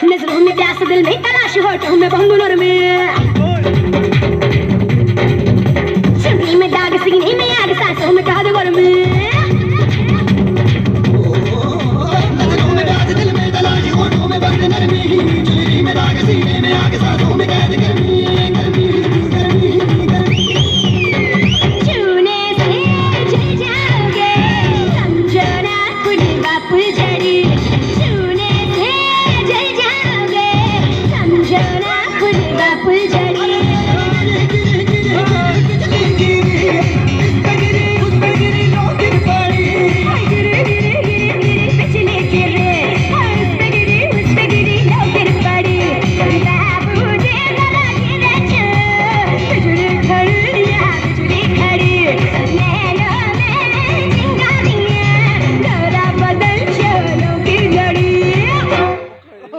नजरों में प्यास दिल में तलाश होठों में बंगलोर में चुन्नी में दाग सीने में आग सांसों में कहा दो गर्मी नजरों में प्यास दिल में तलाश होठों में बंद नरमी चुन्नी में दाग सीने में आग सांसों